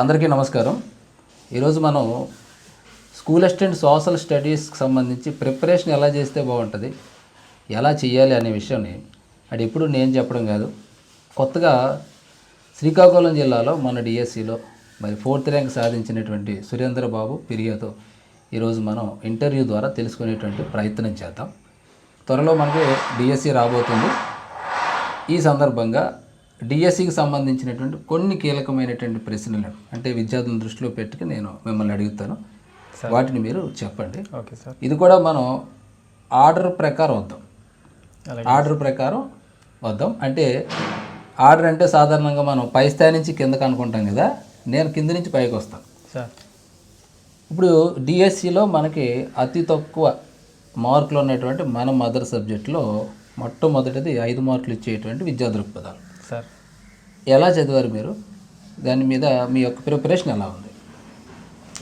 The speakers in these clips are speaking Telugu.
అందరికీ నమస్కారం. ఈరోజు మనం స్కూల్ అసిస్టెంట్ సోషల్ స్టడీస్కి సంబంధించి ప్రిపరేషన్ ఎలా చేస్తే బాగుంటుంది, ఎలా చేయాలి అనే విషయాన్ని అది ఎప్పుడు నేను చెప్పడం కాదు. కొత్తగా శ్రీకాకుళం జిల్లాలో మన డిఎస్సిలో మరి 4th ర్యాంక్ సాధించినటువంటి సురేంద్ర బాబు పిరియాతో ఈరోజు మనం ఇంటర్వ్యూ ద్వారా తెలుసుకునేటువంటి ప్రయత్నం చేద్దాం. త్వరలో మనకి డిఎస్సి రాబోతుంది. ఈ సందర్భంగా డిఎస్సికి సంబంధించినటువంటి కొన్ని కీలకమైనటువంటి ప్రశ్నలు అంటే విద్యార్థులను దృష్టిలో పెట్టుకు నేను మిమ్మల్ని అడుగుతాను, వాటిని మీరు చెప్పండి. Okay sir. ఇది కూడా మనం ఆర్డర్ ప్రకారం వద్దాం. అంటే ఆర్డర్ అంటే సాధారణంగా మనం పై స్థాయి నుంచి కిందకు అనుకుంటాం కదా, నేను కింద నుంచి పైకి వస్తాను సార్. ఇప్పుడు డిఎస్సిలో మనకి అతి తక్కువ మార్కులు ఉన్నటువంటి మన మదర్ సబ్జెక్టులో మొట్టమొదటిది 5 మార్కులు ఇచ్చేటువంటి విద్యా దృక్పథాలు. సార్, ఎలా చదివారు మీరు? దాని మీద మీ యొక్క ప్రిపరేషన్ ఎలా ఉంది?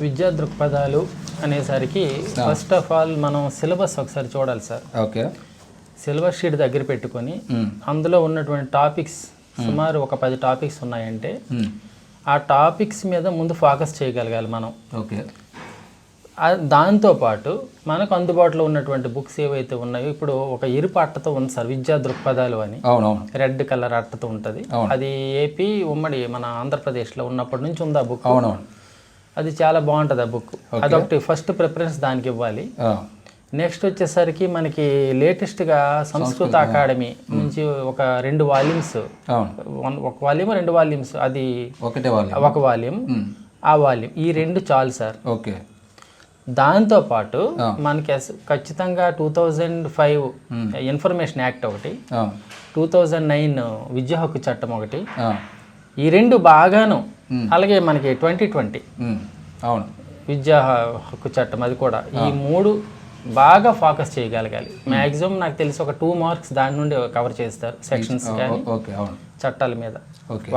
విద్యా దృక్పథాలు అనేసరికి ఫస్ట్ ఆఫ్ ఆల్ మనం సిలబస్ ఒకసారి చూడాలి సార్. ఓకే. సిలబస్ షీట్ దగ్గర పెట్టుకొని అందులో ఉన్నటువంటి టాపిక్స్ సుమారు ఒక 10 టాపిక్స్ ఉన్నాయంటే ఆ టాపిక్స్ మీద ముందు ఫోకస్ చేయగలగాలి మనం. ఓకే. దాంతోపాటు మనకు అందుబాటులో ఉన్నటువంటి బుక్స్ ఏవైతే ఉన్నాయో, ఇప్పుడు ఒక ఎరుపు అట్టతో ఉంది సార్ విద్యా దృక్పథాలు అని, రెడ్ కలర్ అట్టతో ఉంటుంది. అది ఏపీ ఉమ్మడి మన ఆంధ్రప్రదేశ్లో ఉన్నప్పటి నుంచి ఉంది ఆ బుక్. అది చాలా బాగుంటుంది ఆ బుక్. అదొకటి ఫస్ట్ ప్రిఫరెన్స్ దానికి ఇవ్వాలి. నెక్స్ట్ వచ్చేసరికి మనకి లేటెస్ట్గా సంస్కృత అకాడమీ నుంచి ఒక 2 వాల్యూమ్స్, ఒక వాల్యూమ్ 2 వాల్యూమ్స్, అది ఒక వాల్యూమ్, ఆ వాల్యూమ్, ఈ 2 చాలు సార్. ఓకే. దాంతోపాటు మనకి ఖచ్చితంగా 2005 ఇన్ఫర్మేషన్ యాక్ట్ ఒకటి, 2009 విద్యా హక్కు చట్టం ఒకటి, ఈ 2 బాగాను, అలాగే మనకి 2020 విద్యా హక్కు చట్టం అది కూడా, ఈ 3 బాగా ఫోకస్ చేయగలగాలి. మ్యాక్సిమం నాకు తెలిసి ఒక 2 మార్క్స్ దాని నుండి కవర్ చేస్తారు సెక్షన్స్ కానీ చట్టాల మీద.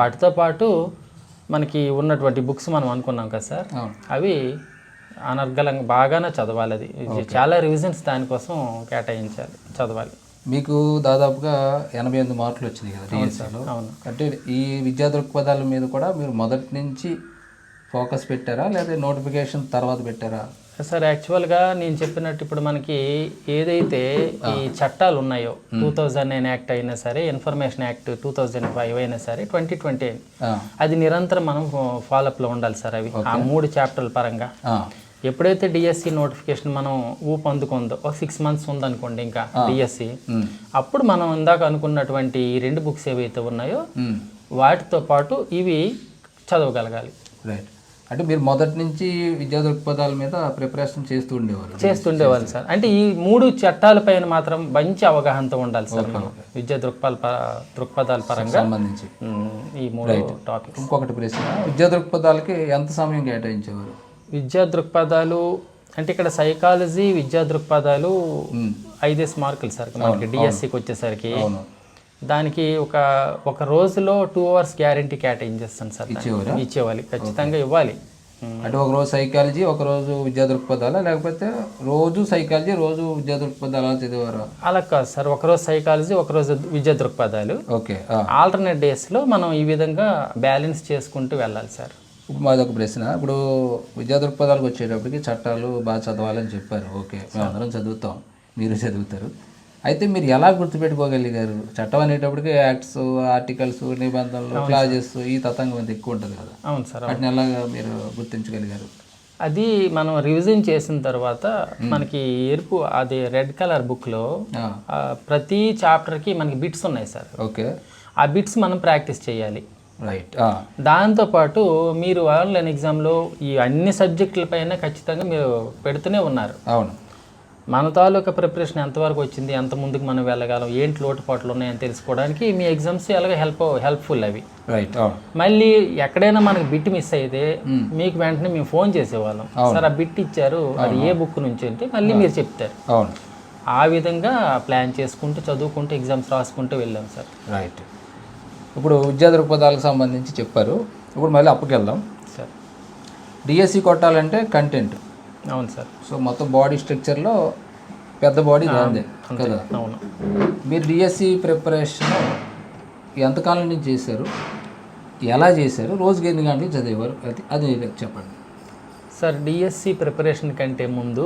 వాటితో పాటు మనకి ఉన్నటువంటి బుక్స్ మనం అనుకున్నాం కదా సార్, అవి అనర్గళంగా బాగానే చదవాలి. అది చాలా రివిజన్స్ దానికోసం కేటాయించాలి, చదవాలి. మీకు దాదాపుగా 88 మార్కులు వచ్చినాయి కదా డిఎస్సిలో. అవును. అంటే ఈ విద్యా దృక్పథాల మీద కూడా మీరు మొదటి నుంచి ఫోకస్ పెట్టారా లేదా నోటిఫికేషన్ తర్వాత పెట్టారా? సార్, యాక్చువల్గా నేను చెప్పినట్టు ఇప్పుడు మనకి ఏదైతే ఈ చట్టాలు ఉన్నాయో 2009 యాక్ట్ అయినా సరే, ఇన్ఫర్మేషన్ యాక్ట్ 2005 అయినా సరే, 2020 అది నిరంతరం మనం ఫాలోఅప్లో ఉండాలి సార్. అవి ఆ 3 చాప్టర్ల పరంగా ఎప్పుడైతే డిఎస్సి నోటిఫికేషన్ మనం ఊపందుకుందో, ఒక 6 మంత్స్ ఉందనుకోండి ఇంకా డిఎస్సి, అప్పుడు మనం ఇందాక అనుకున్నటువంటి ఈ 2 బుక్స్ ఏవైతే ఉన్నాయో వాటితో పాటు ఇవి చదవగలగాలి. రైట్. అంటే మీరు మొదటి నుంచి విద్యా దృక్పథాల మీద ప్రిపరేషన్ చేస్తుండేవాళ్ళు సార్. అంటే ఈ 3 చట్టాలపైన మాత్రం మంచి అవగాహనతో ఉండాలి సార్ మనం విద్యా దృక్పథాల పరంగా సంబంధించి ఈ 3 టాపిక్స్. ఇంకొకటి ప్రశ్న, విద్యా దృక్పథాలకి ఎంత సమయం కేటాయించేవారు? విద్యా దృక్పథాలు అంటే ఇక్కడ సైకాలజీ విద్యా దృక్పథాలు 5 మార్కులు సార్ మనకి డిఎస్సికి వచ్చేసరికి. దానికి ఒక రోజులో 2 hours గ్యారంటీ కేటాయించేస్తాను సార్. ఇచ్చేవాలి, ఖచ్చితంగా ఇవ్వాలి. అంటే ఒక రోజు సైకాలజీ, ఒక రోజు విద్యా దృక్పథాలు, లేకపోతే రోజు సైకాలజీ రోజు విద్యా దృక్పథాలు అలా చదివారు? అలా కాదు సార్, ఒకరోజు సైకాలజీ ఒకరోజు విద్యా దృక్పథాలు. ఓకే. ఆల్టర్నేట్ డేస్లో మనం ఈ విధంగా బ్యాలెన్స్ చేసుకుంటూ వెళ్ళాలి సార్. ఇప్పుడు మాది ఒక ప్రశ్న, ఇప్పుడు విద్యా దృక్పథాలకు వచ్చేటప్పటికి చట్టాలు బాగా చదవాలని చెప్పారు. ఓకే, మేము అందరం చదువుతాం, మీరు చదువుతారు. అయితే మీరు ఎలా గుర్తుపెట్టుకోగలిగారు? చట్టం అనేటప్పటికి యాక్ట్స్, ఆర్టికల్స్, నిబంధనలు, క్లాజెస్, ఈ తతంగం అంత ఎక్కువ ఉంటుంది కదా. అవును సార్. వాటిని ఎలాగా మీరు గుర్తించగలిగారు? అది మనం రివిజన్ చేసిన తర్వాత మనకి ఎరుపు అది రెడ్ కలర్ బుక్లో ప్రతి చాప్టర్కి మనకి బిట్స్ ఉన్నాయి సార్. ఓకే. ఆ బిట్స్ మనం ప్రాక్టీస్ చేయాలి. రైట్. దాంతోపాటు మీరు ఆన్లైన్ ఎగ్జామ్లో ఈ అన్ని సబ్జెక్టుల పైన ఖచ్చితంగా మీరు పెడుతూనే ఉన్నారు. అవును. మన తాలూకా ప్రిపరేషన్ ఎంతవరకు వచ్చింది, ఎంత ముందుకు మనం వెళ్ళగలం, ఏంటి లోటుపాట్లు ఉన్నాయని తెలుసుకోవడానికి మీ ఎగ్జామ్స్ ఎలాగ హెల్ప్ఫుల్ అవి. రైట్. మళ్ళీ ఎక్కడైనా మనకి బిట్ మిస్ అయితే మీకు వెంటనే మేము ఫోన్ చేసేవాళ్ళం, సార్ ఆ బిట్ ఇచ్చారు, అది ఏ బుక్ నుంచి అంటే మళ్ళీ మీరు చెప్తారు. అవును. ఆ విధంగా ప్లాన్ చేసుకుంటూ చదువుకుంటూ ఎగ్జామ్స్ రాసుకుంటూ వెళ్ళాం సార్. రైట్. ఇప్పుడు విద్యా దృక్పథాలకు సంబంధించి చెప్పారు. ఇప్పుడు మళ్ళీ అప్పుకి వెళ్దాం సార్. డిఎస్సి కొట్టాలంటే కంటెంట్. అవును సార్. సో మొత్తం బాడీ స్ట్రక్చర్లో పెద్ద బాడీ దాందే కదా. అవును. మీరు డిఎస్సి ప్రిపరేషన్ ఎంతకాలం నుంచి చేశారు? ఎలా చేశారు, రోజుకి ఎన్ని గంటలు చదివేవారు, అది చెప్పండి సార్. డిఎస్సి ప్రిపరేషన్ కంటే ముందు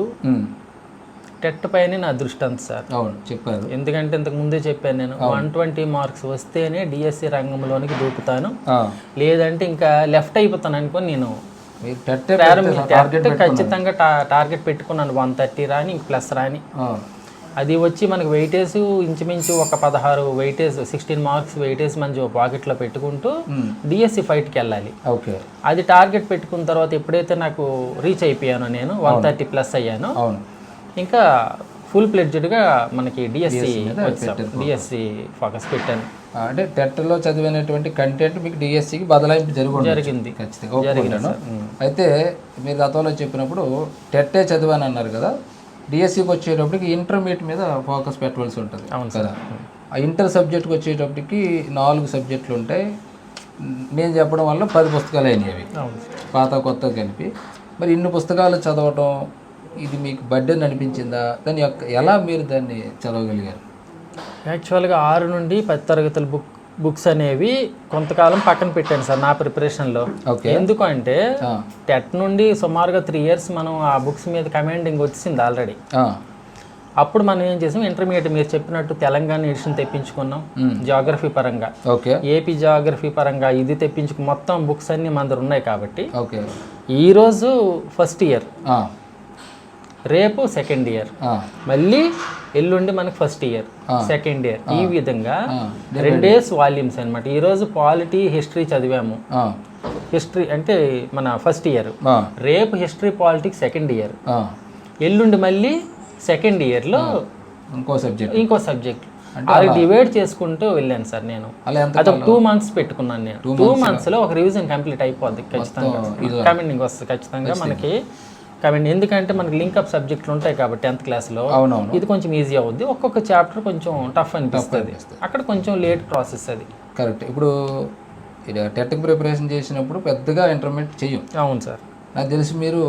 టెట్ పైన నా దృష్టి అంత సార్. అవును, చెప్పారు. ఎందుకంటే ఇంతకు ముందే చెప్పాను నేను 120 మార్క్స్ వస్తేనే డిఎస్సి రంగంలోనికి దూకుతాను, లేదంటే ఇంకా లెఫ్ట్ అయిపోతాను అనుకొని నేను ఖచ్చితంగా టార్గెట్ పెట్టుకున్నాను. 130 రాని ఇంక ప్లస్ రాని. అది వచ్చి మనకు వెయిటేజ్ ఇంచుమించు ఒక 16 వెయిటేజ్, 16 మార్క్స్ వెయిటేజ్ మంచి పాకెట్లో పెట్టుకుంటూ డిఎస్సి ఫైట్కి వెళ్ళాలి. ఓకే, అది టార్గెట్ పెట్టుకున్న తర్వాత ఎప్పుడైతే నాకు రీచ్ అయిపోయానో, నేను 130 ప్లస్ అయ్యాను, ఇంకా ఫుల్ ప్లెడ్జ్డ్గా మనకి డిఎస్సి డిఎస్సి ఫోకస్ పెట్టాను. అంటే టెట్లో చదివినటువంటి కంటెంట్ మీకు డిఎస్సికి బదలాయింపు జరిగింది ఖచ్చితంగా ఒప్పుకుంటాను. అయితే మీరు గతంలో చెప్పినప్పుడు టెట్టే చదివాను అన్నారు కదా, డిఎస్సికి వచ్చేటప్పటికి ఇంటర్మీడియట్ మీద ఫోకస్ పెట్టవలసి ఉంటుంది కదా. ఆ ఇంటర్ సబ్జెక్ట్కి వచ్చేటప్పటికి 4 సబ్జెక్టులు ఉంటాయి. నేను చెప్పడం వల్ల 10 పుస్తకాలు అయినవి, పాత కొత్త కలిపి. మరి ఇన్ని పుస్తకాలు చదవటం ఇది మీకు బర్డెన్ అనిపించిందా? దాని యొక్క ఎలా మీరు దాన్ని చదవగలిగారు? యాక్చువల్గా 6 నుండి 10 తరగతుల బుక్స్ అనేవి కొంతకాలం పక్కన పెట్టాను సార్ నా ప్రిపరేషన్లో. ఎందుకు అంటే టెట్ నుండి సుమారుగా 3 ఇయర్స్ మనం ఆ బుక్స్ మీద కమాండింగ్ వచ్చింది ఆల్రెడీ. అప్పుడు మనం ఏం చేసాం, ఇంటర్మీడియట్ మీరు చెప్పినట్టు తెలంగాణ ఎడిషన్ తెప్పించుకున్నాం జియోగ్రఫీ పరంగా, ఏపీ జియోగ్రఫీ పరంగా ఇది తెప్పించుకు మొత్తం బుక్స్ అన్ని మన దగ్గర ఉన్నాయి కాబట్టి ఈరోజు ఫస్ట్ ఇయర్, రేపు సెకండ్ ఇయర్, మళ్ళీ ఎల్లుండి మనకి ఫస్ట్ ఇయర్ సెకండ్ ఇయర్, ఈ విధంగా 2 డేస్ వాల్యూమ్స్ అనమాట. ఈరోజు పాలిటీ హిస్టరీ చదివాము, హిస్టరీ అంటే మన ఫస్ట్ ఇయర్, రేపు హిస్టరీ పాలిటిక్స్ సెకండ్ ఇయర్, ఎల్లుండి మళ్ళీ సెకండ్ ఇయర్లో ఇంకో సబ్జెక్ట్ అది డివైడ్ చేసుకుంటూ వెళ్ళాను సార్. నేను అదొక 2 months పెట్టుకున్నాను. నేను 2 monthsలో ఒక రివిజన్ కంప్లీట్ అయిపోద్ది ఖచ్చితంగా, కమెండింగ్ వస్తుంది ఖచ్చితంగా మనకి కమెంట్. ఎందుకంటే మనకి లింకప్ సబ్జెక్టులు ఉంటాయి కాబట్టి 10th క్లాస్లో ఇది కొంచెం ఈజీ అవుద్ది. ఒక్కొక్క చాప్టర్ కొంచెం టఫ్ అనిపిస్తుంది, అక్కడ కొంచెం లేట్ ప్రాసెస్ అది. కరెక్ట్. ఇప్పుడు టెట్కి ప్రిపరేషన్ చేసినప్పుడు పెద్దగా ఇంటర్మీడియట్ చెయ్యం. అవును సార్. నాకు తెలిసి మీరు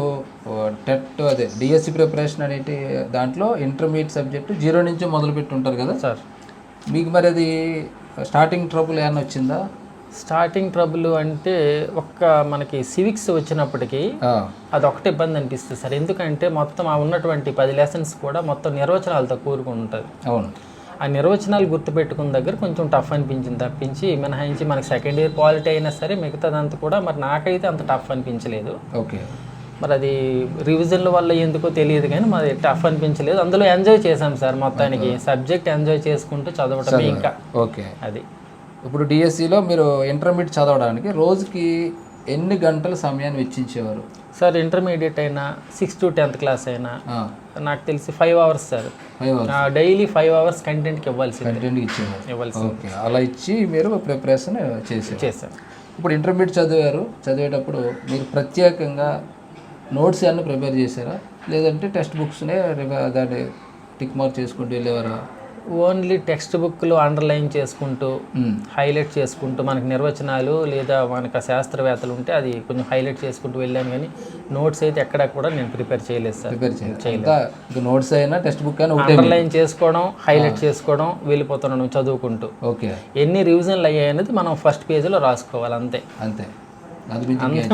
టెట్ అదే డిఎస్సి ప్రిపరేషన్ అనేది దాంట్లో ఇంటర్మీడియట్ సబ్జెక్టు 0 నుంచి మొదలుపెట్టి ఉంటారు కదా సార్. మీకు మరి అది స్టార్టింగ్ ట్రబుల్ ఏమైనా వచ్చిందా? స్టార్టింగ్ ట్రబుల్ అంటే మనకి సివిక్స్ వచ్చినప్పటికీ అది ఒకటే ఇబ్బంది అనిపిస్తుంది సార్. ఎందుకంటే మొత్తం ఆ ఉన్నటువంటి 10 లెసన్స్ కూడా మొత్తం నిర్వచనాలతో కూరుకుని ఉంటుంది. అవును, ఆ నిర్వచనాలు గుర్తుపెట్టుకున్న దగ్గర కొంచెం టఫ్ అనిపించింది తప్పించి, మినహాయించి మనకి సెకండ్ ఇయర్ పాలిటీ అయినా సరే మిగతాదంతా కూడా మరి నాకైతే అంత టఫ్ అనిపించలేదు. ఓకే, మరి అది రివిజన్ల వల్ల ఎందుకో తెలియదు కానీ మరి టఫ్ అనిపించలేదు. అందులో ఎంజాయ్ చేశాం సార్, మొత్తానికి సబ్జెక్ట్ ఎంజాయ్ చేసుకుంటూ చదవటం ఇంకా. ఓకే, అది. ఇప్పుడు డిఎస్సిలో మీరు ఇంటర్మీడియట్ చదవడానికి రోజుకి ఎన్ని గంటల సమయాన్ని వెచ్చించేవారు సార్? ఇంటర్మీడియట్ అయినా 6 to 10th క్లాస్ అయినా నాకు తెలిసి 5 hours సార్. డైలీ 5 hours కంటెంట్కి ఇవ్వాల్సింది. ఓకే, అలా ఇచ్చి మీరు ప్రిపరేషన్ చేశారు. ఇప్పుడు ఇంటర్మీడియట్ చదివేటప్పుడు మీరు ప్రత్యేకంగా నోట్స్ ఏమన్నా ప్రిపేర్ చేశారా, లేదంటే టెక్స్ట్ బుక్స్నే దాన్ని టిక్ మార్క్ చేసుకుంటూ వెళ్ళేవారా? ఓన్లీ టెక్స్ట్ బుక్లు అండర్లైన్ చేసుకుంటూ హైలైట్ చేసుకుంటూ మనకి నిర్వచనాలు లేదా మనకు శాస్త్రవేత్తలు ఉంటే అది కొంచెం హైలైట్ చేసుకుంటూ వెళ్ళాను, కానీ నోట్స్ అయితే ఎక్కడా కూడా నేను ప్రిపేర్ చేయలేదు సార్. నోట్స్ అయినా టెక్స్ట్ బుక్ అయినా అండర్లైన్ చేసుకోవడం, హైలైట్ చేసుకోవడం, వెళ్ళిపోతున్నాను చదువుకుంటూ. ఓకే, ఎన్ని రివిజన్లు అయ్యాయనేది మనం ఫస్ట్ పేజీలో రాసుకోవాలి, అంతే. అంత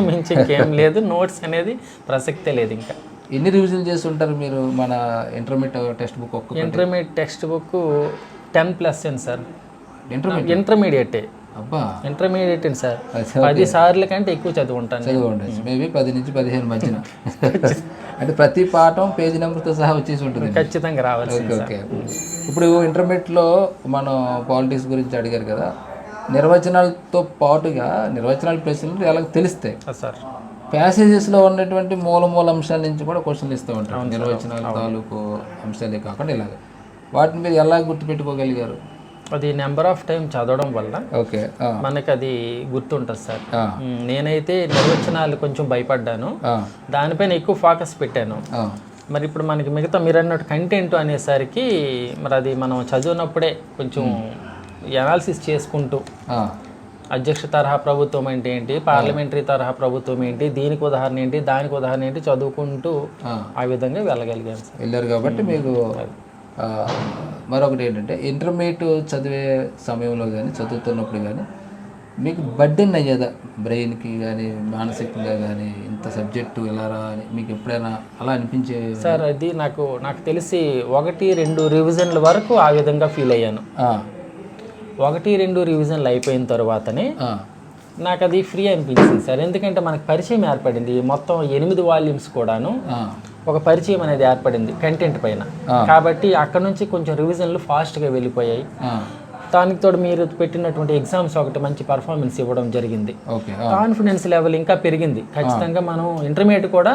మించి ఇంకేం లేదు. నోట్స్ అనేది ప్రసక్తే లేదు. ఇంకా ఎన్ని రివిజన్ చేసి ఉంటారు మీరు మన intermediate textbook? Intermediate textbook 10+ sir. ఇంటర్మీడియటే ఇంటర్మీడియట్ సార్. 10 సార్ల కంటే ఎక్కువ చదువుంటాను. మేబీ 10 నుంచి 15 మధ్యన. అంటే ప్రతి పాఠం పేజీ నెంబర్తో సహా వచ్చేసి ఉంటుంది, ఖచ్చితంగా రావాలి. ఓకే, ఇప్పుడు ఇంటర్మీడియట్లో మనం పాలిటిక్స్ గురించి అడిగారు కదా, నిర్వచనాలతో పాటుగా నిర్వచనాల ప్రశ్నలు ఎలా తెలుస్తాయి సార్? ప్యాసేజెస్లో ఉన్నటువంటి మూల అంశాల నుంచి కూడా క్వశ్చన్లు ఇస్తూ ఉంటారు. నిర్వచనాల తాలూకు అంశాలే కాకుండా ఇలాగ వాటిని మీరు ఎలా గుర్తుపెట్టుకోగలిగారు? అది నెంబర్ ఆఫ్ టైం చదవడం వల్ల ఓకే మనకి అది గుర్తుంటుంది సార్. నేనైతే నిర్వచనాలు కొంచెం భయపడ్డాను, దానిపైన ఎక్కువ ఫోకస్ పెట్టాను. మరి ఇప్పుడు మనకి మిగతా మీరు అన్నట్టు కంటెంట్ అనేసరికి మరి అది మనం చదివినప్పుడే కొంచెం అనాలిసిస్ చేసుకుంటూ అధ్యక్ష తరహా ప్రభుత్వం అంటే ఏంటి, పార్లమెంటరీ తరహా ప్రభుత్వం ఏంటి, దీనికి ఉదాహరణ ఏంటి, దానికి ఉదాహరణ ఏంటి చదువుకుంటూ ఆ విధంగా వెళ్ళగలిగాను సార్. వెళ్ళారు కాబట్టి మీకు. మరొకటి ఏంటంటే ఇంటర్మీడియట్ చదివే సమయంలో కానీ చదువుతున్నప్పుడు కానీ మీకు బర్డెన్ అయ్యేదా బ్రెయిన్కి కానీ మానసికంగా కానీ ఇంత సబ్జెక్టు ఎలా రా అని మీకు ఎప్పుడైనా అలా అనిపించే? సార్ అది నాకు తెలిసి 1-2 రివిజన్ల వరకు ఆ విధంగా ఫీల్ అయ్యాను. 1-2 రివిజన్లు అయిపోయిన తర్వాతనే నాకు అది ఫ్రీ అనిపించింది సార్. ఎందుకంటే మనకు పరిచయం ఏర్పడింది, మొత్తం 8 వాల్యూమ్స్ కూడాను ఒక పరిచయం అనేది ఏర్పడింది కంటెంట్ పైన. కాబట్టి అక్కడ నుంచి కొంచెం రివిజన్లు ఫాస్ట్గా వెళ్ళిపోయాయి. దానికి తోడు మీరు పెట్టినటువంటి ఎగ్జామ్స్ ఒకటి మంచి పర్ఫార్మెన్స్ ఇవ్వడం జరిగింది. కాన్ఫిడెన్స్ లెవెల్ ఇంకా పెరిగింది. ఖచ్చితంగా మనం ఇంటర్మీడియట్ కూడా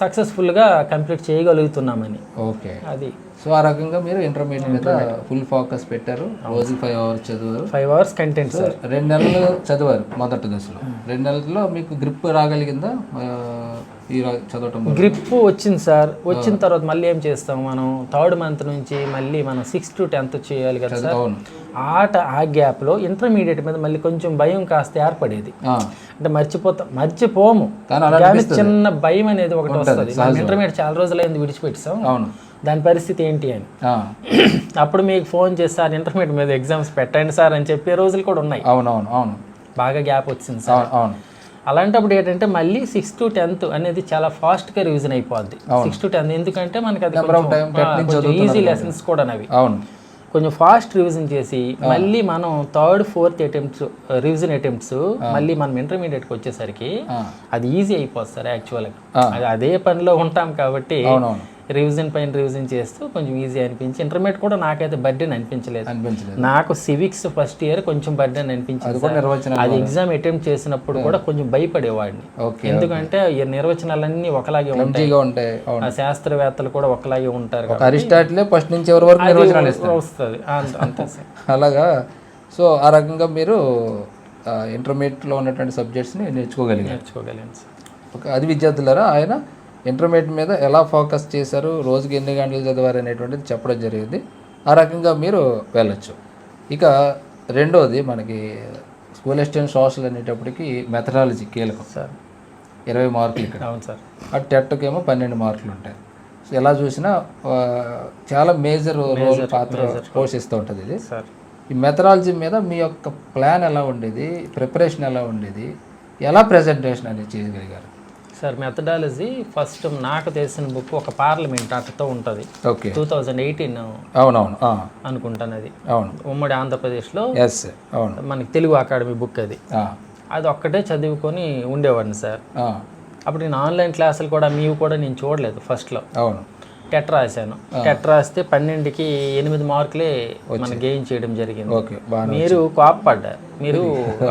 సక్సెస్ఫుల్గా కంప్లీట్ చేయగలుగుతున్నామని. ఓకే, అది. సో ఆ రకంగా మీరు ఇంటర్మీడియట్ మీద ఫుల్ ఫోకస్ పెట్టారు. రోజు 5 hours చదివారు. 5 hours కంటెంట్ సార్. 2 నెలలు చదివారు మొదటి దశలో. 2 నెలల్లో మీకు గ్రిప్ రాగలిగిందా ఈ చదవటం? గ్రిప్ వచ్చింది సార్. వచ్చిన తర్వాత మళ్ళీ ఏం చేస్తాం మనం, 3rd month నుంచి మళ్ళీ మనం 6th to 10th చేయాలి కదా సార్. ఆ గ్యాప్లో ఇంటర్మీడియట్ మీద మళ్ళీ కొంచెం భయం కాస్త ఏర్పడేది. అంటే మర్చిపోము కానీ చిన్న భయం అనేది ఒకటి వస్తుంది. ఇంటర్మీడియట్ చాలా రోజులైంది విడిచిపెట్టాం, దాని పరిస్థితి ఏంటి అని. అప్పుడు మీకు ఫోన్ చేసి సార్ ఇంటర్మీడియట్ మీద ఎగ్జామ్స్ పెట్టండి సార్ అని చెప్పే రోజులు కూడా ఉన్నాయి. బాగా గ్యాప్ వచ్చింది సార్. అలాంటప్పుడు ఏంటంటే మళ్ళీ 6th to 10th అనేది చాలా ఫాస్ట్గా రివిజన్ అయిపోద్ది. 6th to 10th ఎందుకంటే మనకి అది ఈజీ లెసన్స్ కూడా అవి కొంచెం ఫాస్ట్ రివిజన్ చేసి మళ్ళీ మనం 3rd, 4th రివిజన్ అటెంప్ట్స్ మళ్ళీ మనం ఇంటర్మీడియట్కి వచ్చేసరికి అది ఈజీ అయిపోతుంది సార్. యాక్చువల్గా అదే పనిలో ఉంటాం కాబట్టి రివిజన్ పైన రివిజన్ చేస్తూ కొంచెం ఈజీ అనిపించి ఇంటర్మీడియట్ కూడా నాకైతే బర్డెన్ అనిపించలేదు. నాకు సివిక్స్ ఫస్ట్ ఇయర్ కొంచెం బర్డెన్ అనిపించింది. అది ఎగ్జామ్ అటెంప్ట్ చేసినప్పుడు కూడా కొంచెం భయపడేవాడిని. ఎందుకంటే ఈ నిర్వచనాలన్నీ ఒకలాగే ఉంటాయి, శాస్త్రవేత్తలు కూడా ఒకలాగే ఉంటారు. అరిస్టాటిల్ ఫస్ట్ నుంచి ఎవరి వరకు నిర్వచనాలు వస్తుంది అంతే సార్. అలాగా. సో ఆ రకంగా మీరు ఇంటర్మీడియట్లో ఉన్నటువంటి సబ్జెక్ట్స్ని నేర్చుకోగలిగాను సార్. అది విద్యార్థులారా ఆయన ఇంటర్మీడియట్ మీద ఎలా ఫోకస్ చేశారు, రోజుకి ఎన్ని గంటలు చదివారు అనేటువంటిది చెప్పడం జరిగింది. ఆ రకంగా మీరు వెళ్ళొచ్చు. ఇక రెండోది మనకి స్కూల్ అసిస్టెంట్ సోషల్ అనేటప్పటికి మెథడాలజీ కీలకం సార్. 20 మార్కులు ఇక్కడ. అవును సార్. ఆ టెట్కేమో 12 మార్కులు ఉంటాయి. సో ఎలా చూసినా చాలా మేజర్ రోల్ పాత్ర పోషిస్తూ ఉంటుంది ఇది సార్. ఈ మెథడాలజీ మీద మీ యొక్క ప్లాన్ ఎలా ఉండేది, ప్రిపరేషన్ ఎలా ఉండేది, ఎలా ప్రజెంటేషన్ అనేది చేయగలిగారు సార్? మెథడాలజీ ఫస్ట్ నాకు తెలిసిన బుక్ ఒక పార్లమెంట్ అట్టతో ఉంటుంది. 2018 అనుకుంటాను అది. ఉమ్మడి ఆంధ్రప్రదేశ్లో మనకి తెలుగు అకాడమీ బుక్ అది ఒక్కటే చదువుకొని ఉండేవాడిని సార్. అప్పుడు నేను ఆన్లైన్ క్లాసులు కూడా మీవి కూడా నేను చూడలేదు ఫస్ట్లో. టెట్ రాశాను. టెట్ రాస్తే 12కి 8 మార్కులే మనం గెయిన్ చేయడం జరిగింది. మీరు కోప్పడ్డారు. మీరు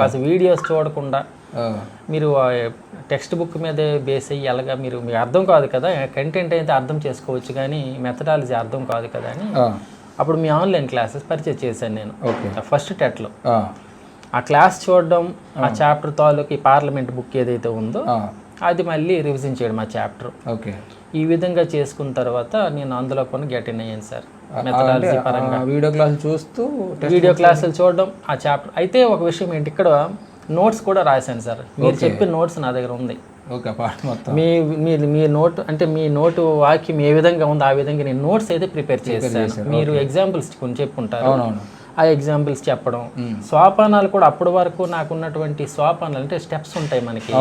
అసలు వీడియోస్ చూడకుండా మీరు టెక్స్ట్ బుక్ మీదే బేస్ అయ్యి ఎలాగా మీకు అర్థం కాదు కదా, కంటెంట్ అయితే అర్థం చేసుకోవచ్చు కానీ మెథడాలజీ అర్థం కాదు కదా అని అప్పుడు మీ ఆన్లైన్ క్లాసెస్ పర్చేజ్ చేశాను నేను ఫస్ట్ టెట్లో. ఆ క్లాస్ చూడడం, ఆ చాప్టర్ తాలూకు ఈ పార్లమెంట్ బుక్ ఏదైతే ఉందో అది మళ్ళీ రివిజన్ చేయడం ఆ చాప్టర్. ఈ విధంగా చేసుకున్న తర్వాత నేను అందులో కొన్ని గెట్ ఇన్ అయ్యాను సార్. మెథడాలజీ పరంగా వీడియో క్లాసులు చూడడం ఆ చాప్టర్. అయితే ఒక విషయం ఏంటి, ఇక్కడ నోట్స్ కూడా రాశాను సార్. మీరు చెప్పిన నోట్స్ నా దగ్గర ఉంది. మీ నోట్ అంటే మీ నోటు వాక్యం ఏ విధంగా ఉందో ఆ విధంగా నేను నోట్స్ అయితే ప్రిపేర్ చేశాను. మీరు ఎగ్జాంపుల్స్ కొన్ని చెప్పుకుంటారు, ఆ ఎగ్జాంపుల్స్ చెప్పడం. సోపానాలు కూడా అప్పటి వరకు నాకు ఉన్నటువంటి సోపానాలు అంటే స్టెప్స్ ఉంటాయి మనకి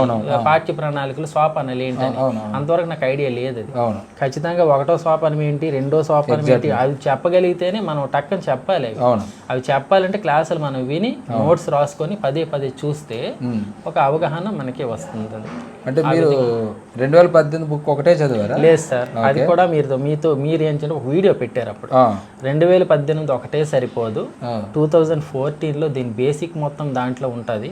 పాఠ్య ప్రణాళికలు, సోపానాలు ఏంటని అంతవరకు నాకు ఐడియా లేదు. అది ఖచ్చితంగా 1వ సోపానం ఏంటి, 2వ సోపానం ఏంటి అవి చెప్పగలిగితేనే మనం టక్కని చెప్పాలి. అవి చెప్పాలంటే క్లాసులు మనం విని నోట్స్ రాసుకొని పదే చూస్తే ఒక అవగాహన మనకి వస్తుంది. అంటే మీరు 2018 బుక్ ఒకటే చదివారా? లేదు సార్, అది కూడా మీరు ఏం చేయాలి, ఒక వీడియో పెట్టారు అప్పుడు. 2018 ఒకటే సరిపోదు, 2014లో దీని బేసిక్ మొత్తం దాంట్లో ఉంటుంది.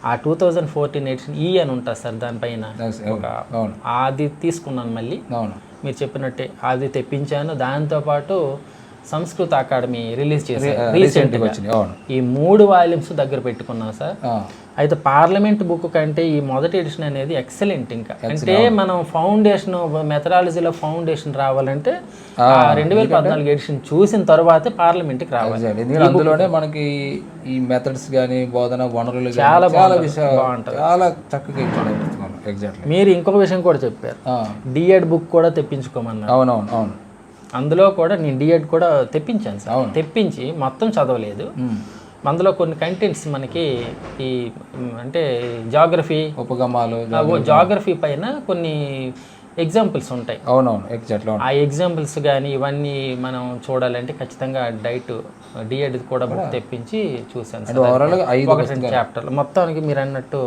ఆ 2014 ఎడిషన్ అని ఉంటుంది సార్. దానిపైన అది తీసుకున్నాను మళ్ళీ మీరు చెప్పినట్టే అది తెప్పించాను. దాంతోపాటు సంస్కృత అకాడమీ రిలీజ్ చేశారు రీసెంట్గా. ఈ 3 వాల్యూమ్స్ దగ్గర పెట్టుకున్నాం సార్. అయితే పార్లమెంట్ బుక్ కంటే ఈ మొదటి ఎడిషన్ అనేది ఎక్సలెంట్. ఇంకా అంటే మనం ఫౌండేషన్ మెథడాలజీలో ఫౌండేషన్ రావాలంటే 2014 ఎడిషన్ చూసిన తర్వాతే పార్లమెంట్కి రావాలి. అందులోనే మనకి ఈ మెథడ్స్ కానీ బోధన వనరులు చాలా బాగుంటుంది, చాలా చక్కగా ఇచ్చాడు ఎగ్జాక్ట్లీ. మీరు ఇంకొక విషయం కూడా చెప్పారు, డిఎడ్ బుక్ కూడా తెప్పించుకోమన్నారు. అందులో కూడా నేను డిఎడ్ కూడా తెప్పించాను సార్. తెప్పించి మొత్తం చదవలేదు, అందులో కొన్ని కంటెంట్స్ మనకి ఈ అంటే జాగ్రఫీ, ఉపగమాలు, జాగ్రఫీ పైన కొన్ని ఎగ్జాంపుల్స్ ఉంటాయి. అవునవును, ఎగ్జాక్ట్లీ. ఆ ఎగ్జాంపుల్స్ కానీ ఇవన్నీ మనం చూడాలంటే ఖచ్చితంగా డిఎడ్ కూడా బుక్ తెప్పించి చూశాను సార్. ఓవరాల్గా 1-2 చాప్టర్లు మొత్తానికి మీరు అన్నట్టు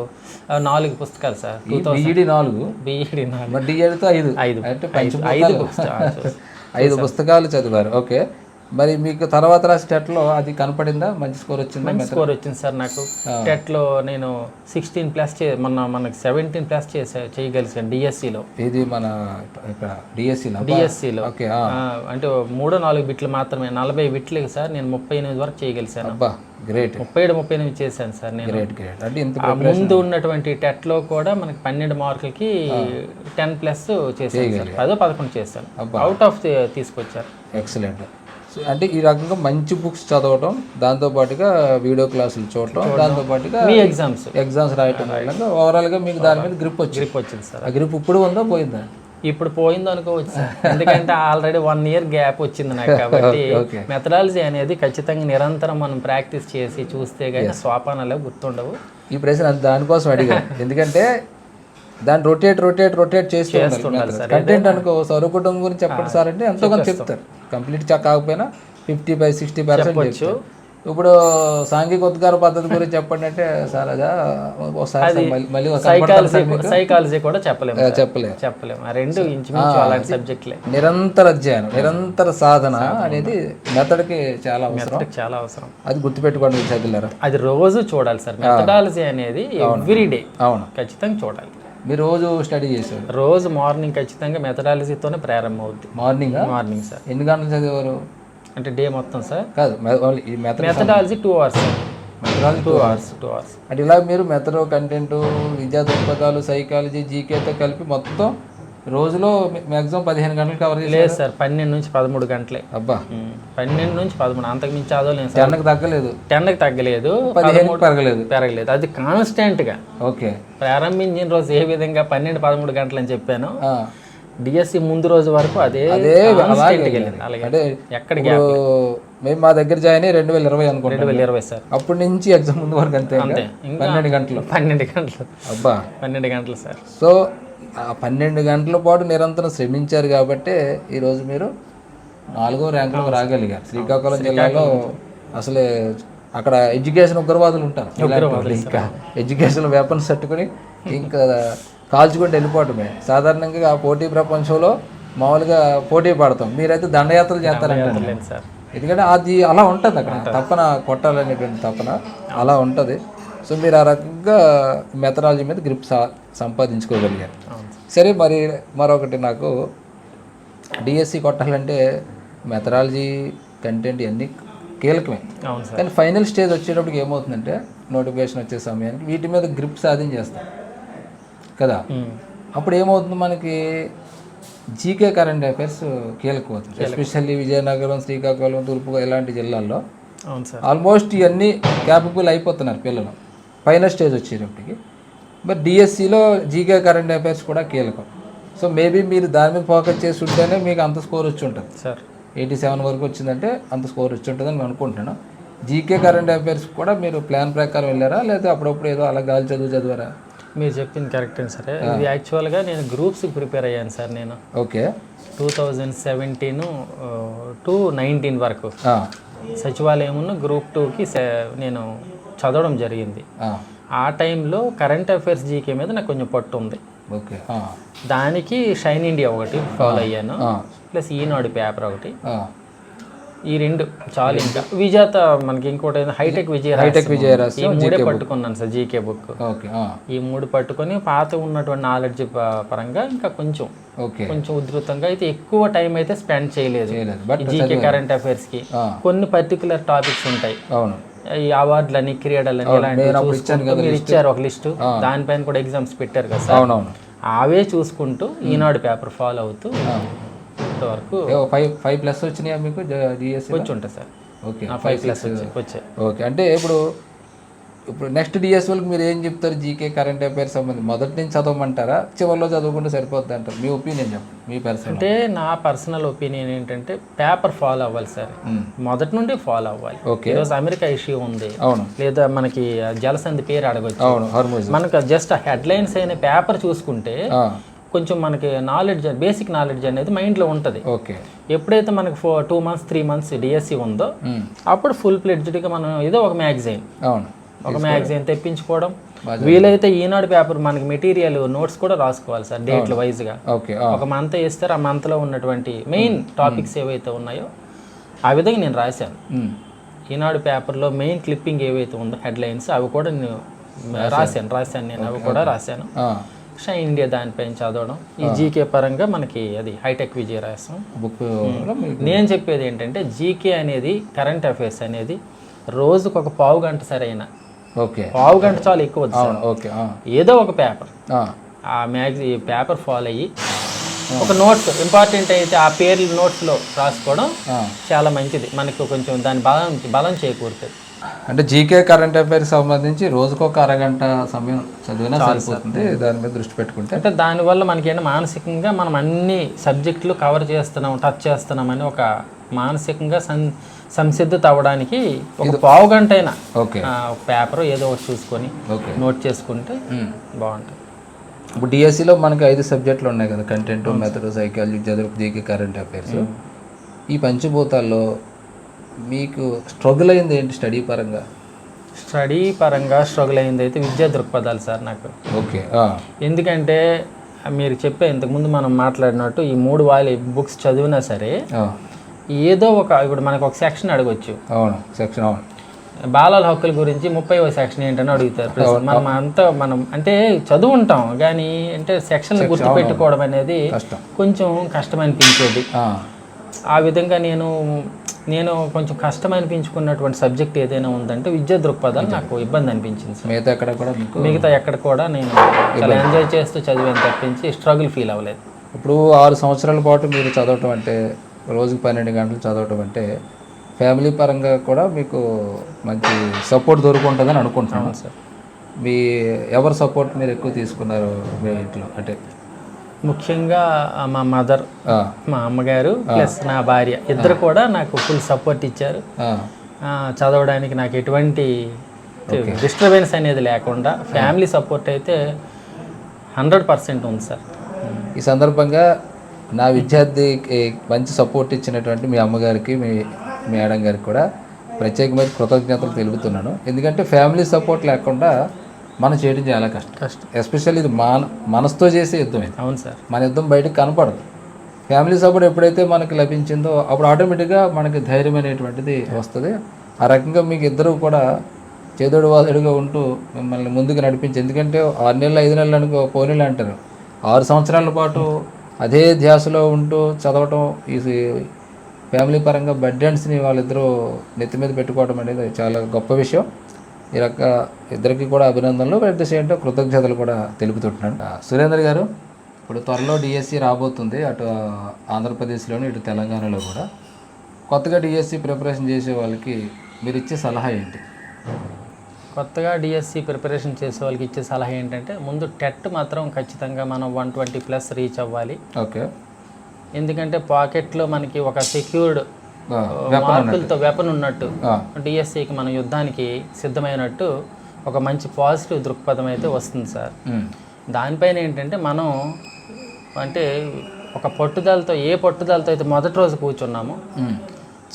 4 పుస్తకాలు సార్. బీఈడి 4, బీఈడి 4, మరి డిఎడ్తో 5 అంటే 5 బుక్స్ 5 పుస్తకాలు చదివారు. ఓకే, మరి మీకు తర్వాత రాసి టెట్లో అది కనపడిందా? మంచి స్కోర్ వచ్చిందా? మంచి స్కోర్ వచ్చింది సార్ నాకు. టెట్లో నేను 16+ మనకి 17+ చేయగలిసాను డిఎస్సిలో. ఇది మన డిఎస్సిలో. ఓకే, అంటే 3-4 బిట్లు మాత్రమే, 40 బిట్లు సార్. నేను 38 వరకు చేయగలిసాను. అబ్బా, గ్రేట్. 37 చేశాను సార్ నేను. గ్రేట్. అంటే ఇంత ముందు ఉన్నటువంటి టెట్లో కూడా మనకి 12 మార్కులకి 10+ చేశాను సార్. 10-11 చేశాను. అవుట్ ఆఫ్ తీసుకొచ్చారు. ఎక్సలెంట్. అంటే ఈ రకంగా మంచి బుక్స్ చదవటం, దాంతోపాటుగా వీడియో క్లాసులు చూడటం, దాంతోపాటుగా మీ ఎగ్జామ్స్ రాయటం వల్ల ఓవరాల్గా మీకు దాని మీద గ్రిప్ వచ్చింది సార్. ఆ గ్రిప్ ఇప్పుడు ఉందా, పోయిందా? ఇప్పుడు పోయింది అనుకోవచ్చు సార్. ఎందుకంటే ఆల్రెడీ 1 year గ్యాప్ వచ్చింది నాకు. కాబట్టి మెథడాలజీ అనేది ఖచ్చితంగా నిరంతరం మనం ప్రాక్టీస్ చేసి చూస్తే కానీ స్వాపానాలు గుర్తుండవు. ఈ ప్రశ్న దానికోసం అడిగాను. ఎందుకంటే దాన్ని రొటేట్ చేస్తుండాలి సార్. కంటెంట్ అనుకో సౌరకుటుంబం గురించి చెప్పండి సార్ అంటే ఎంతో కొంత చెప్తారు. కంప్లీట్ కాకపోయినా 50-60% ఇప్పుడు సాంఘిక ఉద్గార పద్ధతి గురించి చెప్పండి అంటే సార్ మళ్ళీ సైకాలజీ కూడా చెప్పలేము. ఆ రెండు ఇంచుమించు అలాంటి సబ్జెక్టులే. నిరంతర అధ్యయనం, నిరంతర సాధన అనేది మెథడ్కి చాలా అవసరం. అది గుర్తుపెట్టుకోండి చదివారు. అది రోజు చూడాలి సార్. మెథడాలజీ అనేది ఎవ్రీడే అవును ఖచ్చితంగా చూడాలి. మీరు రోజు స్టడీ చేసేవారు? రోజు మార్నింగ్ ఖచ్చితంగా మెథడాలజీతోనే ప్రారంభం అవుద్ది. Morning sir. ఎన్ని గంటలు చదివారు? అంటే డే మొత్తం సార్ కాదు, మెథడాలజీ 2 hours. 2 hours. అంటే ఇలా మీరు మెథడ్, కంటెంట్, విద్యా దృక్పథాలు, సైకాలజీ, జీకేతో కలిపి మొత్తం రోజులో మ్యాక్సిమం 15 గంటలు కవర్ చేయాలి? లేదు సార్, 12 నుంచి 13 గంటలే. అబ్బా, 12 నుంచి 13, అంతకు మించి చదవలేదు సార్. 10కి తగ్గలేదు? 10కి తగ్గలేదు, 15కి పెరగలేదు. అది కాన్స్టెంట్గా. ఓకే, ప్రారంభించిన రోజు ఏ విధంగా 12-13 గంటలు అని చెప్పాను, డిఎస్సి ముందు రోజు వరకు అదే అంటే ఎక్కడికి. మేము మా దగ్గర జాయిన్ 2020 అనుకుంటాం. 2020 సార్. అప్పటి నుంచి ఎగ్జామ్ ముందు వరకు అంతే. 12 గంటలు. అబ్బా, 12 గంటలు సార్. సో ఆ 12 గంటల పాటు నిరంతరం శ్రమించారు కాబట్టి ఈరోజు మీరు 4వ ర్యాంకులో రాగలిగారు. శ్రీకాకుళం జిల్లాలో అసలే అక్కడ ఎడ్యుకేషన్ ఉగ్రవాదులు ఉంటారు. ఇంకా ఎడ్యుకేషన్ వెపన్స్ పట్టుకుని ఇంకా కాల్చుకుంటూ వెళ్ళిపోవటమే. సాధారణంగా ఆ పోటీ ప్రపంచంలో మామూలుగా పోటీ పడతాం, మీరైతే దండయాత్రలు చేస్తారంటే. ఎందుకంటే అది అలా ఉంటుంది, అక్కడ తపన కొట్టాలనేటువంటి తపన అలా ఉంటుంది. సో మీరు ఆ రకంగా మెథడాలజీ మీద గ్రిప్ సంపాదించుకోగలిగారు. సరే, మరి మరొకటి, నాకు డిఎస్సి కొట్టాలంటే మెథడాలజీ, కంటెంట్ ఇవన్నీ కీలకమే. కానీ ఫైనల్ స్టేజ్ వచ్చేటప్పటికి ఏమవుతుందంటే నోటిఫికేషన్ వచ్చే సమయానికి వీటి మీద గ్రిప్ సాధించేస్తాం కదా. అప్పుడు ఏమవుతుంది, మనకి జీకే కరెంట్ అఫైర్స్ కీలకం అవుతుంది. ఎస్పెషల్లీ విజయనగరం, శ్రీకాకుళం, తూర్పు ఇలాంటి జిల్లాల్లో ఆల్మోస్ట్ ఇవన్నీ క్యాపబుల్ అయిపోతున్నారు పిల్లలు ఫైనల్ స్టేజ్ వచ్చేటప్పటికి. బట్ డిఎస్సిలో జీకే కరెంట్ అఫైర్స్ కూడా కీలకం. సో మేబీ మీరు దాని మీద ఫోకస్ చేసి ఉంటేనే మీకు అంత స్కోర్ వచ్చి ఉంటుంది సార్. 87 వరకు వచ్చిందంటే అంత స్కోర్ వచ్చి ఉంటుందని నేను అనుకుంటున్నాను. జీకే కరెంట్ అఫైర్స్ కూడా మీరు ప్లాన్ ప్రకారం వెళ్ళారా, లేదా అప్పుడప్పుడు ఏదో అలా గాలి చదివారా? మీరు చెప్పింది కరెక్టే సరే. ఇది యాక్చువల్గా నేను గ్రూప్స్కి ప్రిపేర్ అయ్యాను సార్. నేను 2017 to 19 వరకు సచివాలయం గ్రూప్ 2కి నేను చదవడం జరిగింది. ఆ టైంలో కరెంట్ అఫైర్స్ జీకే మీద నాకు కొంచెం పట్టు ఉంది. ఓకే, దానికి షైన్ ఇండియా ఒకటి ఫాలో అయ్యాను, ప్లస్ ఈనాడు పేపర్ ఒకటి. ఈ 2 చాలు. ఇంకా విజేత మనకి ఇంకోటి హైటెక్ విజయరాశి, ఈ 3 పట్టుకున్నాను సార్ జీకే బుక్. ఈ 3 పట్టుకొని పాత ఉన్నటువంటి నాలెడ్జ్ పరంగా ఇంకా కొంచెం ఉధృతంగా అయితే ఎక్కువ టైం అయితే స్పెండ్ చేయలేదు జీకే కరెంట్ అఫైర్స్ కి. కొన్ని పర్టికులర్ టాపిక్స్ ఉంటాయి, ఈ అవార్డులని, క్రీడలని, మీరు ఇచ్చారు ఒక లిస్టు, దానిపైన కూడా ఎగ్జామ్స్ పెట్టారు కదా సార్. అవే చూసుకుంటూ ఈనాడు పేపర్ ఫాలో అవుతూ వరకు 5+ వచ్చినాయా మీకు? వచ్చి ఉంటాయి సార్. ఓకే, 5+ వచ్చాయి. ఓకే, అంటే ఇప్పుడు ఇప్పుడు నెక్స్ట్ డిఎస్ వాళ్ళకి మీరు ఏం చెప్తారు? జీకే కరెంట్ అఫైర్స్ సంబంధించి మొదటి నుంచి చదవమంటారా, చివరిలో చదవకుండా సరిపోద్ది అంటారు? మీ ఒపీనియన్ చెప్పండి, మీ పర్సనల్. అంటే నా పర్సనల్ ఒపీనియన్ ఏంటంటే పేపర్ ఫాలో అవ్వాలి సార్, మొదటి నుండి ఫాలో అవ్వాలి. ఈరోజు అమెరికా ఇష్యూ ఉంది, అవును, లేదా మనకి జలసంధి పేరు అడగొచ్చు, అవును, హార్మోజ్, మనకు జస్ట్ హెడ్లైన్స్ అయిన పేపర్ చూసుకుంటే కొంచెం మనకి నాలెడ్జ్, బేసిక్ నాలెడ్జ్ అనేది మైండ్లో ఉంటుంది. ఓకే. ఎప్పుడైతే మనకి 2 months 3 months డిఎస్సి ఉందో అప్పుడు ఫుల్ ప్లెడ్జ్డ్గా మనం ఏదో ఒక మ్యాగజైన్, అవును, ఒక మ్యాగజైన్ తెప్పించుకోవడం, వీలైతే ఈనాడు పేపర్ మనకి మెటీరియల్ నోట్స్ కూడా రాసుకోవాలి సార్ డేట్ల వైజ్గా. ఓకే. ఒక మంత్ వేస్తారు, ఆ మంత్లో ఉన్నటువంటి మెయిన్ టాపిక్స్ ఏవైతే ఉన్నాయో ఆ విధంగా నేను రాశాను. ఈనాడు పేపర్లో మెయిన్ క్లిప్పింగ్ ఏవైతే ఉందో హెడ్లైన్స్ అవి కూడా నేను రాశాను నేను అవి కూడా రాశాను. షైన్ ఇండియా దానిపైన చదవడం, ఈ జీకే పరంగా మనకి అది హైటెక్ విజయ రాసాం బుక్. నేను చెప్పేది ఏంటంటే జీకే అనేది, కరెంట్ అఫైర్స్ అనేది రోజుకు ఒక పావు గంట సరైన, ఓకే, పావు గంట చాలా ఎక్కువ వద్దు. ఓకే. ఏదో ఒక పేపర్, ఆ పేపర్ ఫాలో అయ్యి ఒక నోట్స్ ఇంపార్టెంట్ అయితే ఆ పేర్లు నోట్స్లో రాసుకోవడం చాలా మంచిది, మనకు కొంచెం దాని బలం చేకూరుతుంది. అంటే జీకే కరెంట్ అఫైర్స్ సంబంధించి రోజుకొక అరగంట సమయం చదివినా సరిపోతుంది, దాని మీద దృష్టి పెట్టుకుంటే. అంటే దానివల్ల మనకేంటో మానసికంగా మనం అన్ని సబ్జెక్టులు కవర్ చేస్తున్నాం, టచ్ చేస్తున్నామని ఒక మానసికంగా సంసిద్ధత అవ్వడానికి ఒక పావు గంట అయినా ఒక పేపర్ ఏదో ఒకటి చూసుకొని నోట్ చేసుకుంటే బాగుంటుంది. ఇప్పుడు డిఎస్సిలో మనకి 5 సబ్జెక్టులు ఉన్నాయి కదా, కంటెంట్, మెథడ్, సైకాలజీ, చదువు, జీకే కరెంట్ అఫైర్స్. ఈ పంచభూతాల్లో మీకు స్ట్రగుల్ అయింది ఏంటి స్టడీ పరంగా? స్ట్రగుల్ అయింది అయితే విద్యా దృక్పథాలు సార్ నాకు. ఓకే. ఎందుకంటే మీరు చెప్పే ఇంతకుముందు మనం మాట్లాడినట్టు ఈ 3 వాల్యూ బుక్స్ చదివినా సరే ఏదో ఒక, ఇప్పుడు మనకు ఒక సెక్షన్ అడగొచ్చు. అవును, సెక్షన్. అవును, బాలల హక్కుల గురించి 30వ సెక్షన్ ఏంటని అడుగుతారు. మనం అంటే చదువుంటాం కానీ అంటే సెక్షన్ గుర్తుపెట్టుకోవడం అనేది కొంచెం కష్టం అనిపించేది. ఆ విధంగా నేను కొంచెం కష్టం అనిపించుకున్నటువంటి సబ్జెక్ట్ ఏదైనా ఉందంటే విద్యా దృక్పథాలు నాకు ఇబ్బంది అనిపించింది. మిగతా ఎక్కడ కూడా నేను చాలా ఎంజాయ్ చేస్తూ చదివాను తప్పించి స్ట్రగుల్ ఫీల్ అవ్వలేదు. ఇప్పుడు 6 సంవత్సరాల పాటు మీరు చదవటం అంటే, రోజుకి 12 గంటలు చదవటం అంటే ఫ్యామిలీ పరంగా కూడా మీకు మంచి సపోర్ట్ దొరుకుంటుందని అనుకుంటున్నాను సార్. మీ ఎవరు సపోర్ట్ మీరు ఎక్కువ తీసుకున్నారు మీ ఇంట్లో? అంటే ముఖ్యంగా మా మదర్, మా అమ్మగారు ప్లస్ నా భార్య ఇద్దరు కూడా నాకు ఫుల్ సపోర్ట్ ఇచ్చారు. చదవడానికి నాకు ఎటువంటి డిస్టర్బెన్స్ అనేది లేకుండా ఫ్యామిలీ సపోర్ట్ అయితే 100% ఉంది సార్. ఈ సందర్భంగా నా విద్యార్థికి మంచి సపోర్ట్ ఇచ్చినటువంటి మీ అమ్మగారికి, మీ మేడం గారికి కూడా ప్రత్యేకమైన కృతజ్ఞతలు తెలుపుతున్నాను. ఎందుకంటే ఫ్యామిలీ సపోర్ట్ లేకుండా మనం చేయడం చాలా కష్టం. ఎస్పెషల్లీ ఇది మనసుతో చేసే యుద్ధం. ఇది అవును సార్, మన యుద్ధం బయటకు కనపడదు. ఫ్యామిలీ సపోర్ట్ ఎప్పుడైతే మనకి లభించిందో అప్పుడు ఆటోమేటిక్గా మనకి ధైర్యం అనేటువంటిది వస్తుంది. ఆ రకంగా మీకు ఇద్దరు కూడా చేదోడు వాదుడుగా ఉంటూ మిమ్మల్ని ముందుకు నడిపించి, ఎందుకంటే 6 నెలలు 5 నెలలు అనుకో పోనీలు అంటారు, 6 సంవత్సరాల పాటు అదే ధ్యాసలో ఉంటూ చదవటం, ఈ ఫ్యామిలీ పరంగా బర్డెన్స్ని వాళ్ళిద్దరూ నెత్తి మీద పెట్టుకోవడం అనేది చాలా గొప్ప విషయం. ఈ ఇద్దరికి కూడా అభినందనలు, అట్ ది సేమ్ టైం కృతజ్ఞతలు కూడా తెలుపుతుంటున్నాను. సురేందర్ గారు, ఇప్పుడు త్వరలో డిఎస్సి రాబోతుంది, అటు ఆంధ్రప్రదేశ్లోని ఇటు తెలంగాణలో కూడా. కొత్తగా డిఎస్సి ప్రిపరేషన్ చేసే వాళ్ళకి మీరు ఇచ్చే సలహా ఏంటి? కొత్తగా డిఎస్సి ప్రిపరేషన్ చేసే వాళ్ళకి ఇచ్చే సలహా ఏంటంటే, ముందు టెట్ మాత్రం ఖచ్చితంగా మనం 120+ రీచ్ అవ్వాలి. ఓకే. ఎందుకంటే పాకెట్లో మనకి ఒక సెక్యూర్డ్ మార్కులతో వెపన్ ఉన్నట్టు, డిఎస్సికి మన యుద్ధానికి సిద్ధమైనట్టు ఒక మంచి పాజిటివ్ దృక్పథం అయితే వస్తుంది సార్. దానిపైన ఏంటంటే మనం అంటే ఒక పట్టుదలతో, ఏ పట్టుదలతో అయితే మొదటి రోజు కూర్చున్నామో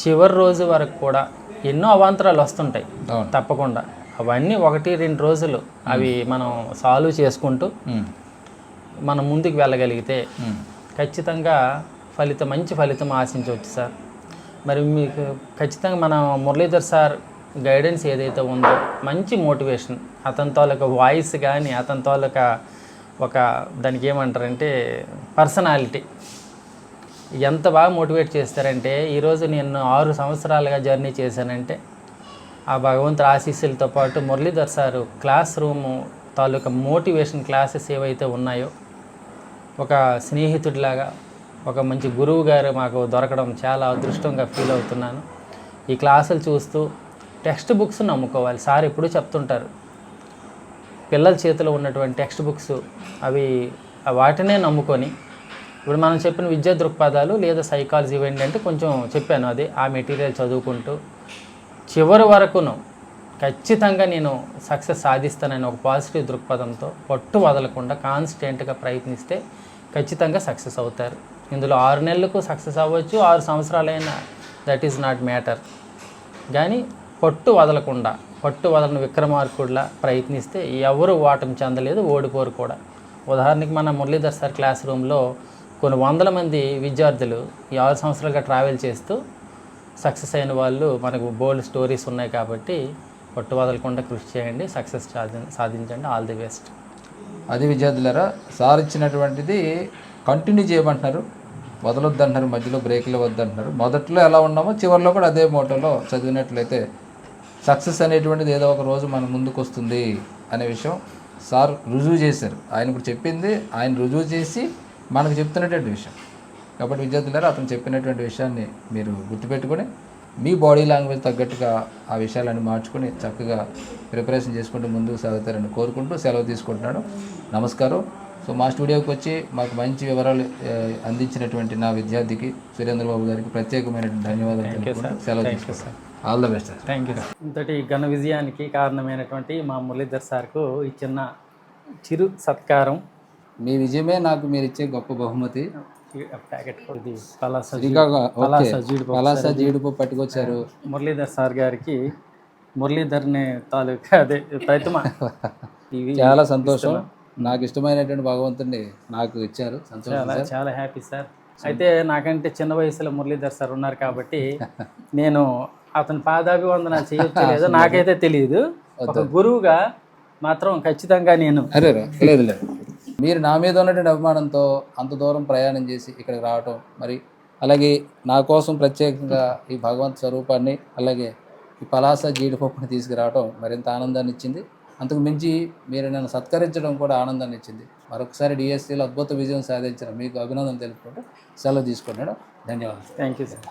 చివరి రోజు వరకు కూడా ఎన్నో అవాంతరాలు వస్తుంటాయి తప్పకుండా. అవన్నీ 1-2 రోజులు అవి మనం సాల్వ్ చేసుకుంటూ మనం ముందుకు వెళ్ళగలిగితే ఖచ్చితంగా మంచి ఫలితం ఆశించవచ్చు సార్. మరి మీకు ఖచ్చితంగా మన మురళీధర్ సార్ గైడెన్స్ ఏదైతే ఉందో, మంచి మోటివేషన్, అతని తాలూకా వాయిస్ కానీ, అతని తాలూకా ఒక దానికి ఏమంటారంటే పర్సనాలిటీ ఎంత బాగా మోటివేట్ చేస్తారంటే, ఈరోజు నేను 6 సంవత్సరాలుగా జర్నీ చేశానంటే ఆ భగవంతుడి ఆశీస్సులతో పాటు మురళీధర్ సారు క్లాస్ రూము తాలూకా మోటివేషన్ క్లాసెస్ ఏవైతే ఉన్నాయో, ఒక స్నేహితుడిలాగా ఒక మంచి గురువు గారు మాకు దొరకడం చాలా అదృష్టంగా ఫీల్ అవుతున్నాను. ఈ క్లాసులు చూస్తూ టెక్స్ట్ బుక్స్ నమ్ముకోవాలి. సార్ ఎప్పుడూ చెప్తుంటారు, పిల్లల చేతిలో ఉన్నటువంటి టెక్స్ట్ బుక్స్ అవి వాటినే నమ్ముకొని, ఇప్పుడు మనం చెప్పిన విద్యా దృక్పథాలు లేదా సైకాలజీ ఇవ్వండి అంటే కొంచెం చెప్పాను, అది ఆ మెటీరియల్ చదువుకుంటూ చివరి వరకును ఖచ్చితంగా నేను సక్సెస్ సాధిస్తానని ఒక పాజిటివ్ దృక్పథంతో పట్టు వదలకుండా కాన్స్టెంట్గా ప్రయత్నిస్తే ఖచ్చితంగా సక్సెస్ అవుతారు. ఇందులో 6 నెలలకు సక్సెస్ అవ్వచ్చు, 6 సంవత్సరాలైనా, దట్ ఈజ్ నాట్ మ్యాటర్. కానీ పట్టు వదలని విక్రమార్కుడిలా ప్రయత్నిస్తే ఎవరు ఓటమి చెందలేదు, ఓడిపోరు కూడా. ఉదాహరణకి మన మురళీధర్ సార్ క్లాస్ రూమ్లో కొన్ని వందల మంది విద్యార్థులు ఈ 6 సంవత్సరాలుగా ట్రావెల్ చేస్తూ సక్సెస్ అయిన వాళ్ళు మనకు బోల్డ్ స్టోరీస్ ఉన్నాయి. కాబట్టి పట్టు వదలకుండా కృషి చేయండి, సక్సెస్ సాధించండి. All the best. అది విద్యార్థులారా, సార్ ఇచ్చినటువంటిది కంటిన్యూ చేయమంటున్నారు, వదలొద్దంటున్నారు, మధ్యలో బ్రేక్లు వద్దంటున్నారు. మొదట్లో ఎలా ఉన్నామో చివరిలో కూడా అదే మోటోలో చదివినట్లయితే సక్సెస్ అనేటువంటిది ఏదో ఒక రోజు మన ముందుకు వస్తుంది అనే విషయం సార్ రుజువు చేశారు. ఆయన ఇప్పుడు చెప్పింది ఆయన రుజువు చేసి మనకు చెప్తున్నటువంటి విషయం. కాబట్టి విద్యార్థులారా, అతను చెప్పినటువంటి విషయాన్ని మీరు గుర్తుపెట్టుకొని మీ బాడీ లాంగ్వేజ్ తగ్గట్టుగా ఆ విషయాలన్నీ మార్చుకొని చక్కగా ప్రిపరేషన్ చేసుకుంటూ ముందుకు సాగుతారని కోరుకుంటూ సెలవు తీసుకుంటున్నాను. నమస్కారం. సో మా స్టూడియోకి వచ్చి మాకు మంచి వివరాలు అందించినటువంటి నా విద్యార్థికి సురేంద్రబాబు గారికి ప్రత్యేకమైనటువంటి ధన్యవాదాలు తెలుపుకుంటూ సెలవు తీసుకుంటాను. All the best sir. Thank you sir. ఇంతటి ఘన విజయానికి కారణమైనటువంటి మా మురళీధర్ సార్కు ఈ చిన్న చిరు సత్కారం. మీ విజయమే నాకు మీరు ఇచ్చే గొప్ప బహుమతి. ప్యాకెట్ ఇది పలాస జీడిపప్పు పట్టుకొచ్చారు. మురళీధర్ సార్ గారికి మురళీధర్ని తాలూకా అదే ప్రతిమ. చాలా సంతోషం. నాకు ఇష్టమైనటువంటి భగవంతుడిని నాకు ఇచ్చారు. సంతోషం. చాలా హ్యాపీ సార్. అయితే నాకంటే చిన్న వయసులో మురళీధర్ సార్ ఉన్నారు కాబట్టి నేను అతని పాదాభివందన చేయొచ్చు లేదో నాకైతే తెలియదు. ఒక గురువుగా మాత్రం ఖచ్చితంగా నేను లేదు మీరు నా మీద ఉన్నటువంటి అభిమానంతో అంత దూరం ప్రయాణం చేసి ఇక్కడికి రావటం, మరి అలాగే నా కోసం ప్రత్యేకంగా ఈ భగవంత్ స్వరూపాన్ని అలాగే ఈ పలాస జీడిపప్పుని తీసుకురావటం మరింత ఆనందాన్ని ఇచ్చింది. అంతకు మించి మీరు నన్ను సత్కరించడం కూడా ఆనందాన్ని ఇచ్చింది. మరొకసారి డిఎస్సీలో అద్భుత విజయం సాధించిన మీకు అభినందనలు తెలుపుకుంటూ సెలవు తీసుకున్నాడు. ధన్యవాదాలు. Thank you sir.